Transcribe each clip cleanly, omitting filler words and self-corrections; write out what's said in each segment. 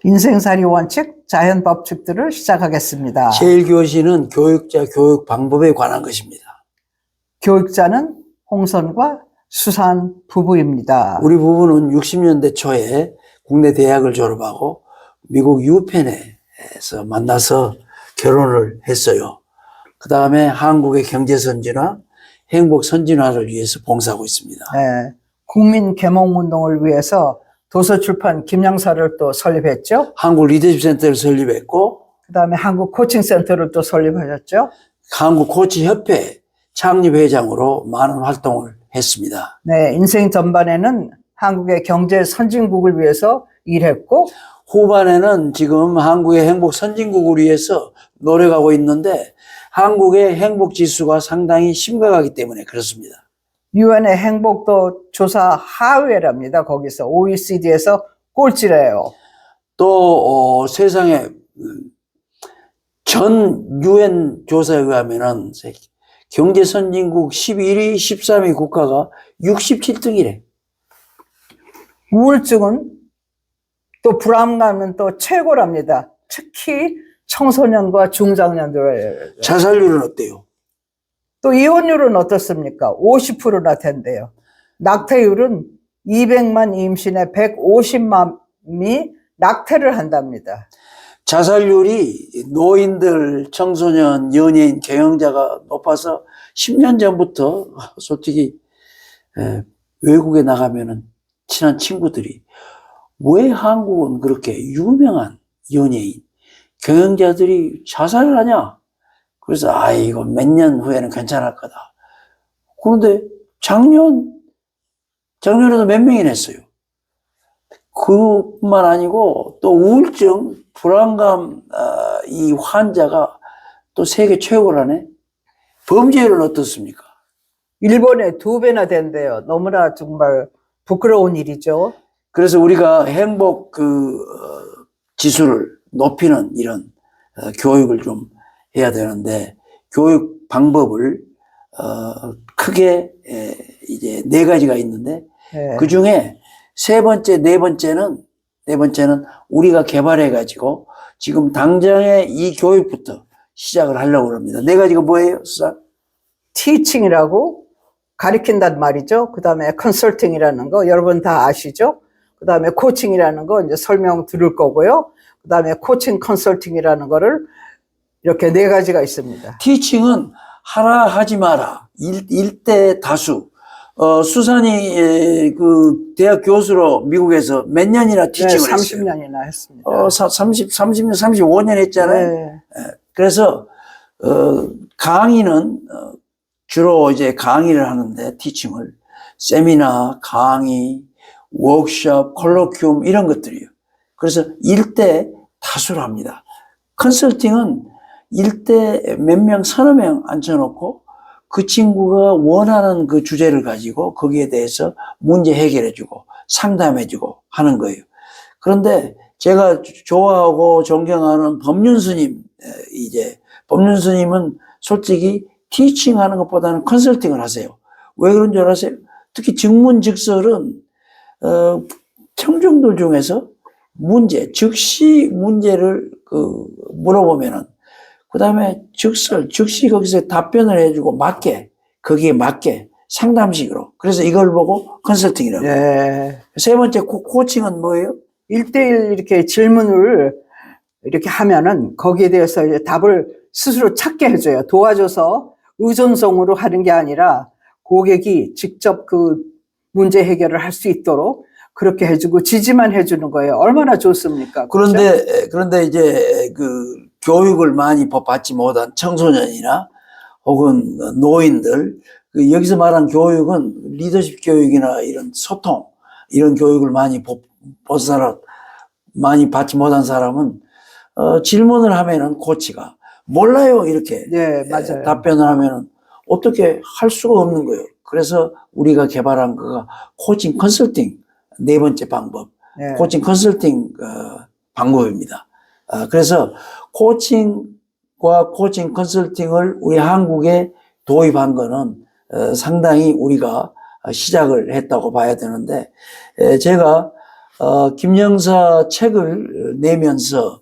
인생살이 원칙, 자연 법칙들을 시작하겠습니다. 제1교시는 교육자 교육 방법에 관한 것입니다. 교육자는 홍선과 수산 부부입니다. 우리 부부는 60년대 초에 국내 대학을 졸업하고 미국 유펜에서 만나서 결혼을 했어요. 그 다음에 한국의 경제선진화, 행복선진화를 위해서 봉사하고 있습니다. 네, 국민개몽운동을 위해서 도서출판 김양사를 또 설립했죠. 한국 리더십센터를 설립했고, 그 다음에 한국코칭센터를 또 설립하셨죠. 한국코치협회 창립회장으로 많은 활동을 했습니다. 네, 인생 전반에는 한국의 경제 선진국을 위해서 일했고, 후반에는 지금 한국의 행복 선진국을 위해서 노력하고 있는데 한국의 행복 지수가 상당히 심각하기 때문에 그렇습니다. 유엔의 행복도 조사 하위랍니다. 거기서 OECD에서 꼴찌래요. 또 세상에 전 유엔 조사에 의하면은 경제 선진국 11위, 13위 국가가 67등이래. 우울증은 또 불안감은 또 최고랍니다. 특히 청소년과 중장년들. 자살률은 어때요? 또 이혼율은 어떻습니까? 50%나 된대요. 낙태율은 200만 임신에 150만이 낙태를 한답니다. 자살률이 노인들, 청소년, 연예인, 경영자가 높아서 10년 전부터 솔직히 외국에 나가면은 친한 친구들이 왜 한국은 그렇게 유명한 연예인, 경영자들이 자살을 하냐? 그래서 이거 몇 년 후에는 괜찮을 거다. 그런데 작년에도 몇 명이나 했어요. 그뿐만 아니고 또 우울증, 불안감 이 환자가 또 세계 최고라네. 범죄율은 어떻습니까? 일본에 2배나 된대요. 너무나 정말 부끄러운 일이죠. 그래서 우리가 행복 지수를 높이는 이런 교육을 좀 해야 되는데 교육 방법을 크게 이제 4가지가 있는데 네. 그 중에 네 번째는 우리가 개발해 가지고 지금 당장에 이 교육부터 시작을 하려고 합니다. 4가지가 뭐예요, 수사? 티칭이라고 가르친단 말이죠. 그 다음에 컨설팅이라는 거 여러분 다 아시죠? 그 다음에 코칭이라는 거 이제 설명 들을 거고요. 그 다음에 코칭 컨설팅이라는 거를 이렇게 4가지가 있습니다. 티칭은 하라 하지 마라. 일대 다수. 수산이 그 대학 교수로 미국에서 몇 년이나 티칭을 했어요? 30년이나 했습니다. 30년, 35년 했잖아요. 네. 그래서 강의는 주로 이제 강의를 하는데 티칭을 세미나, 강의, 워크숍, 콜로퀴움 이런 것들이에요. 그래서 일대 다수를 합니다. 컨설팅은 일대 몇 명, 서너 명 앉혀놓고 그 친구가 원하는 그 주제를 가지고 거기에 대해서 문제 해결해주고 상담해주고 하는 거예요. 그런데 제가 좋아하고 존경하는 법륜 스님, 법륜 스님은 솔직히 티칭하는 것보다는 컨설팅을 하세요. 왜 그런 줄 아세요? 특히 증문즉설은 청중들 중에서 즉시 문제를 물어보면은 그 다음에 즉시 거기서 답변을 해주고 거기에 맞게 상담식으로. 그래서 이걸 보고 컨설팅이라고. 네. 3번째 코칭은 뭐예요? 1대1 이렇게 질문을 이렇게 하면은 거기에 대해서 이제 답을 스스로 찾게 해줘요. 도와줘서 의존성으로 하는 게 아니라 고객이 직접 그 문제 해결을 할 수 있도록 그렇게 해주고 지지만 해주는 거예요. 얼마나 좋습니까? 그렇죠? 그런데 이제 교육을 많이 받지 못한 청소년이나 혹은 노인들, 여기서 말한 교육은 리더십 교육이나 이런 소통, 이런 교육을 많이 받지 못한 사람은 질문을 하면은 코치가 몰라요 이렇게 네, 맞아요. 답변을 하면은 어떻게 할 수가 없는 거예요. 그래서 우리가 개발한 거가 코칭 컨설팅 4번째 방법, 네. 코칭 컨설팅 방법입니다. 그래서 코칭과 코칭 컨설팅을 우리 한국에 도입한 거는 상당히 우리가 시작을 했다고 봐야 되는데 제가 김영사 책을 내면서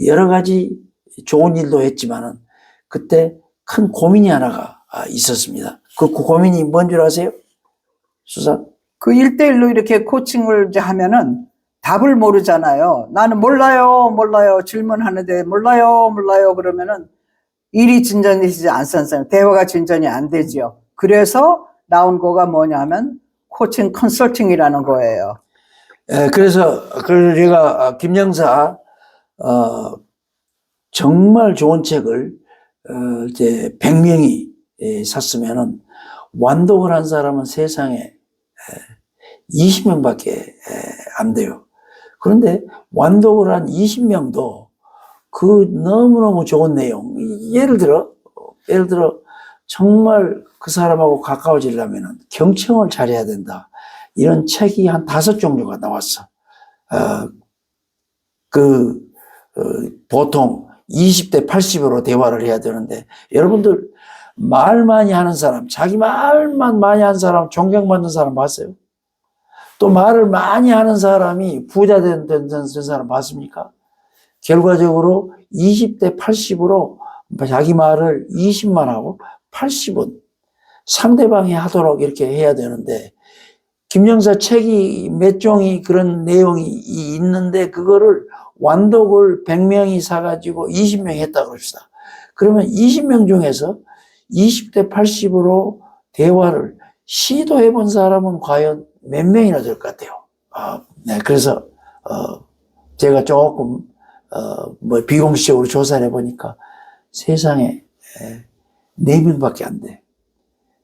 여러 가지 좋은 일도 했지만은 그때 큰 고민이 하나가 있었습니다. 그 고민이 뭔 줄 아세요? 수산? 그 1대1로 이렇게 코칭을 이제 하면은 답을 모르잖아요. 나는 몰라요, 몰라요. 질문하는데 몰라요, 몰라요. 그러면은 일이 진전되지 않습니다. 대화가 진전이 안 되죠. 그래서 나온 거가 뭐냐면 코칭 컨설팅이라는 거예요. 그래서 제가 김영사 정말 좋은 책을 이제 100명이 샀으면은 완독을 한 사람은 세상에 20명밖에 안 돼요. 그런데 완독을 한 20명도 그 너무너무 좋은 내용, 예를 들어 정말 그 사람하고 가까워지려면 경청을 잘해야 된다. 이런 책이 한 5종류가 나왔어. 보통 20대 80으로 대화를 해야 되는데, 여러분들 말 많이 하는 사람, 자기 말만 많이 하는 사람, 존경받는 사람 봤어요? 또 말을 많이 하는 사람이 부자 된 사람 봤습니까? 결과적으로 20대 80으로 자기 말을 20만 하고 80은 상대방이 하도록 이렇게 해야 되는데, 김영사 책이 몇 종이 그런 내용이 있는데 그거를 완독을 100명이 사가지고 20명이 했다 그럽시다. 그러면 20명 중에서 20대 80으로 대화를 시도해 본 사람은 과연 몇 명이나 될 것 같아요. 네, 그래서 제가 조금 비공식적으로 조사를 해보니까 세상에 4명밖에 안 돼.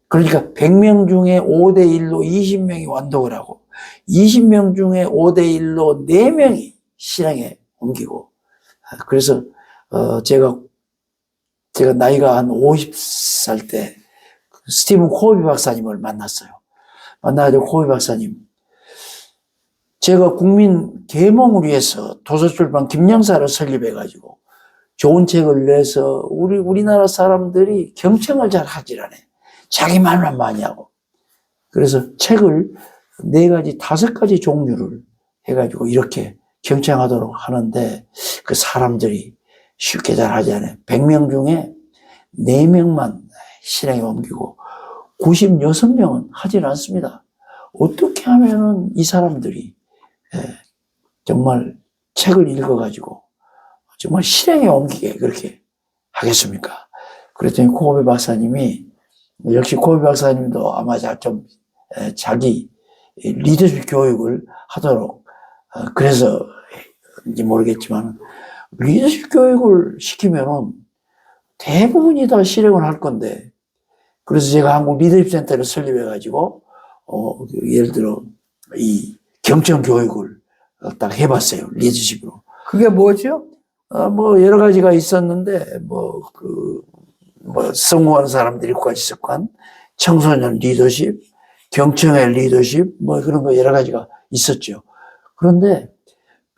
그러니까 100명 중에 5대1로 20명이 완독을 하고 20명 중에 5대1로 4명이 실행에 옮기고, 그래서 제가 나이가 한 50살 때 스티븐 코비 박사님을 만났어요. 만나가지고 코비 박사님, 제가 국민 계몽을 위해서 도서출판 김영사를 설립해가지고 좋은 책을 내서 우리나라 사람들이 경청을 잘 하질 않아요. 자기 말만 많이 하고. 그래서 책을 4가지, 5가지 종류를 해가지고 이렇게 경청하도록 하는데 그 사람들이 쉽게 잘 하지 않아요. 100명 중에 4명만 실행에 옮기고 96명은 하질 않습니다. 어떻게 하면은 이 사람들이 정말 책을 읽어가지고 정말 실행에 옮기게 그렇게 하겠습니까? 그랬더니 코비 박사님이, 역시 코비 박사님도 아마 좀 자기 리더십 교육을 하도록, 그래서인지 모르겠지만 리더십 교육을 시키면은 대부분이 다 실행을 할 건데, 그래서 제가 한국 리더십 센터를 설립해가지고 예를 들어 이 경청 교육을 딱 해봤어요. 리더십으로. 그게 뭐죠? 여러 가지가 있었는데, 성공하는 사람들이 과지습관, 청소년 리더십, 경청의 리더십, 그런 거 여러 가지가 있었죠. 그런데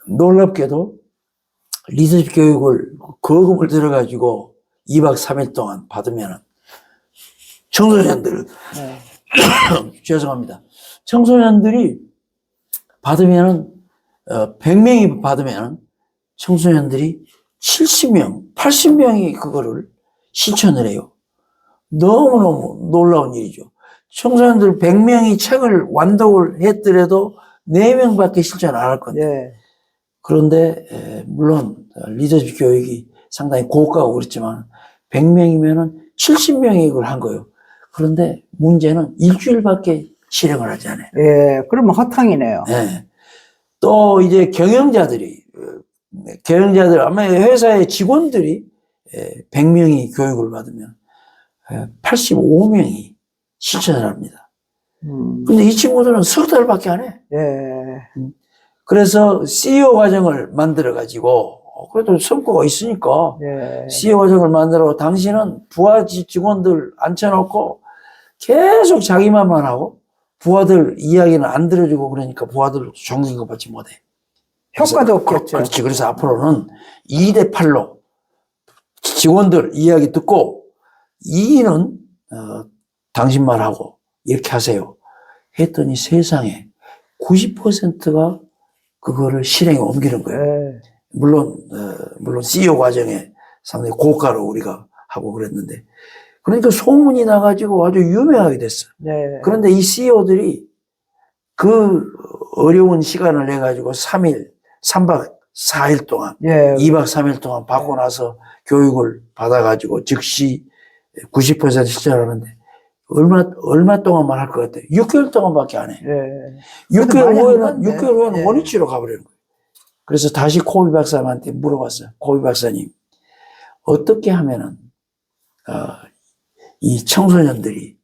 놀랍게도 리더십 교육을 거금을 들여가지고 2박 3일 동안 받으면 청소년들, 죄송합니다. 청소년들이 받으면은, 100명이 받으면 청소년들이 70명, 80명이 그거를 실천을 해요. 너무너무 놀라운 일이죠. 청소년들 100명이 책을 완독을 했더라도 4명밖에 실천 안 할 건데. 예. 그런데, 물론, 리더십 교육이 상당히 고가고 그렇지만, 100명이면은 70명이 이걸 한 거예요. 그런데 문제는 일주일밖에 실행을 하지 않아요. 예, 그러면 허탕이네요. 네. 또 이제 경영자들, 아마 회사의 직원들이 100명이 교육을 받으면 85명이 실천을 합니다. 근데 이 친구들은 석 달밖에 안 해. 예. 그래서 CEO 과정을 만들어가지고, 그래도 성과가 있으니까, 예. CEO 과정을 만들어 당신은 부하 직원들 앉혀놓고 계속 자기 말만 하고 부하들 이야기는 안 들어주고 그러니까 부하들 존경을 받지 못해. 효과도 없겠죠. 그렇지. 그래서 앞으로는 2대 8로 직원들 이야기 듣고 2는 당신 말하고 이렇게 하세요. 했더니 세상에 90%가 그거를 실행에 옮기는 거예요. 네. 물론 CEO 과정에 상당히 고가로 우리가 하고 그랬는데, 그러니까 소문이 나가지고 아주 유명하게 됐어. 네. 그런데 이 CEO들이 그 어려운 시간을 내가지고 3박 4일 동안, 예. 2박 3일 동안 받고 나서 교육을 받아가지고 즉시 90% 실천하는데, 얼마 동안만 할 것 같아요? 6개월 동안밖에 안 해. 예. 6개월 후에는 예. 원위치로 가버리는 거예요. 그래서 다시 코비 박사님한테 물어봤어요. 코비 박사님, 어떻게 하면은, 이 청소년들이,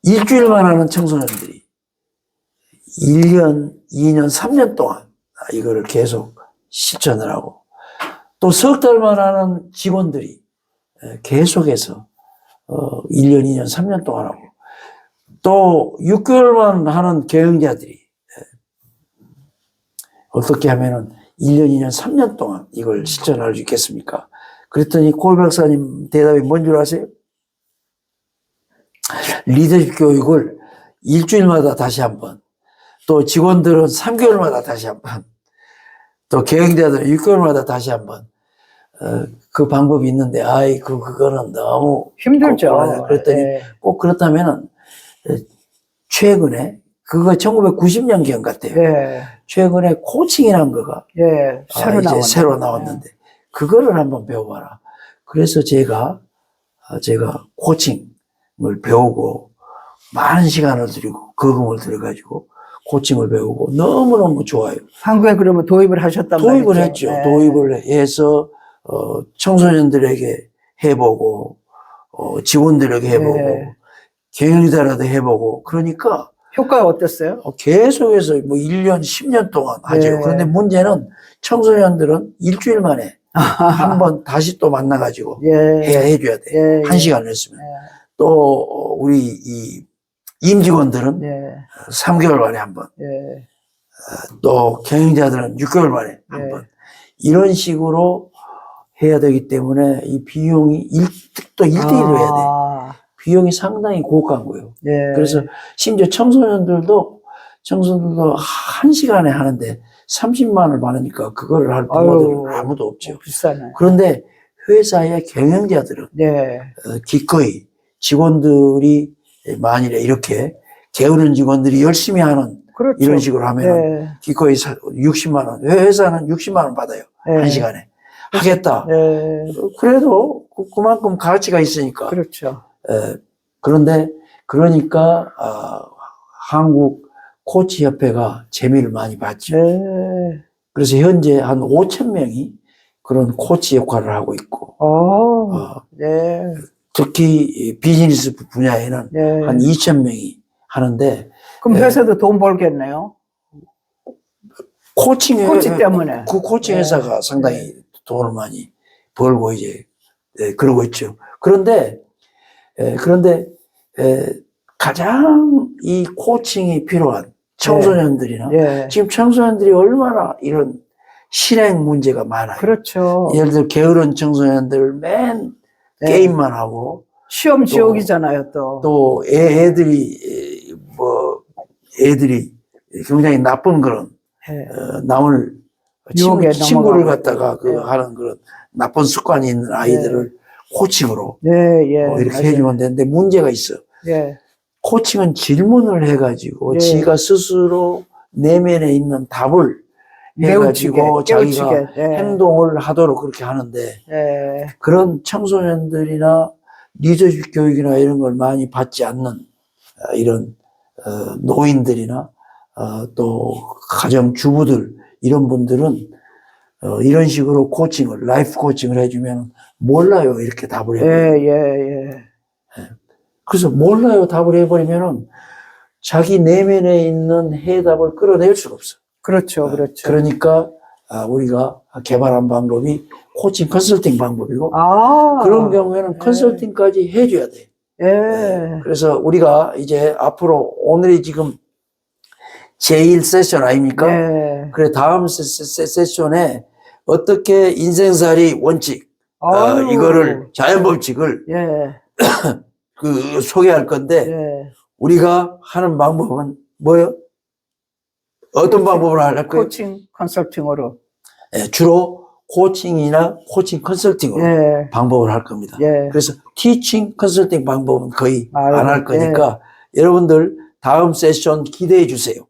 일주일만 하는 청소년들이 1년, 2년, 3년 동안 이거를 계속 실천을 하고, 또 석 달만 하는 직원들이 계속해서 1년, 2년, 3년 동안 하고, 또 6개월만 하는 경영자들이 어떻게 하면은 1년, 2년, 3년 동안 이걸 실천할 수 있겠습니까? 그랬더니 콜 박사님 대답이 뭔 줄 아세요? 리더십 교육을 일주일마다 다시 한 번, 또 직원들은 3개월마다 다시 한 번, 또 경영자들은 6개월마다 다시 한 번, 그 방법이 있는데, 그거는 너무 힘들죠. 그랬더니 예. 꼭 그렇다면은 최근에 그거 1990년경 같아요. 예. 최근에 코칭이라는 거가 예. 이제 새로 나왔는데 그거를 한번 배워봐라. 그래서 제가 코칭을 배우고 많은 시간을 들이고 거금을 들여가지고 코칭을 배우고 너무너무 좋아요. 한국에 그러면 도입을 하셨단 말이죠. 도입을 했죠. 예. 도입을 해서 청소년들에게 해보고 직원들에게 해보고 예. 경영자라도 해보고 그러니까 효과가 어땠어요? 계속해서 뭐 1년, 10년 동안 하죠. 예. 그런데 문제는 청소년들은 일주일 만에 한 번 다시 또 만나가지고 예. 해줘야 돼. 예. 한 시간을 했으면. 예. 또 우리 이 임직원들은 예. 3개월 만에 한 번. 예. 또 경영자들은 6개월 만에 한 예. 번. 이런 식으로 해야 되기 때문에 이 비용이 또 1대1로 해야 돼. 비용이 상당히 고가인 거예요. 예. 그래서 심지어 청소년들도 한 시간에 하는데 30만 원을 받으니까 그거를 할 부모들은 아무도 없죠. 비싸네. 그런데 회사의 경영자들은 예. 기꺼이 직원들이 만일에 이렇게 게으른 직원들이 열심히 하는 그렇죠. 이런 식으로 하면 예. 기꺼이 60만 원, 회사는 60만 원 받아요. 예. 한 시간에. 하겠다. 예. 그래도 그만큼 가치가 있으니까. 그렇죠. 그러니까 한국 코치협회가 재미를 많이 봤죠. 예. 그래서 현재 한 5천 명이 그런 코치 역할을 하고 있고, 예. 특히 비즈니스 분야에는 예. 한 2천 명이 하는데, 그럼 회사도 돈 벌겠네요. 코치 때문에. 그 코칭 회사가 상당히 돈을 많이 벌고 이제 그러고 있죠. 그런데 가장 이 코칭이 필요한 청소년들이나 예. 지금 청소년들이 얼마나 이런 실행 문제가 많아요. 그렇죠. 예를 들어 게으른 청소년들 맨 게임만 하고 시험 지옥이잖아요, 또. 또 애들이 굉장히 나쁜 그런 남을 친구를 갖다가 하는 그런 나쁜 습관이 있는 아이들을 코칭으로 이렇게 맞아요. 해주면 되는데 문제가 있어. 코칭은 질문을 해가지고 지가 스스로 내면에 있는 답을 해가지고 자기가 행동을 하도록 그렇게 하는데 그런 청소년들이나 리더십 교육이나 이런 걸 많이 받지 않는 이런 노인들이나 또 가정 주부들 이런 분들은 이런 식으로 코칭을 라이프 코칭을 해주면 몰라요 이렇게 답을 해버리면 그래서 몰라요 답을 해버리면은 자기 내면에 있는 해답을 끌어낼 수가 없어. 그렇죠, 그렇죠. 그러니까 우리가 개발한 방법이 코칭 컨설팅 방법이고 그런 경우에는 컨설팅까지 해줘야 돼. 그래서 우리가 이제 앞으로 오늘이 지금 제1 세션 아닙니까? 그래 다음 세션에 어떻게 인생살이 원칙 이거를 자연법칙을 소개할 건데 우리가 하는 방법은 뭐예요? 어떤 방법으로 할 거예요? 코칭 컨설팅으로. 예, 주로 코칭이나 코칭 컨설팅으로 예. 방법을 할 겁니다. 예. 그래서 티칭 컨설팅 방법은 거의 안 할 아이고, 거니까 여러분들 다음 세션 기대해 주세요.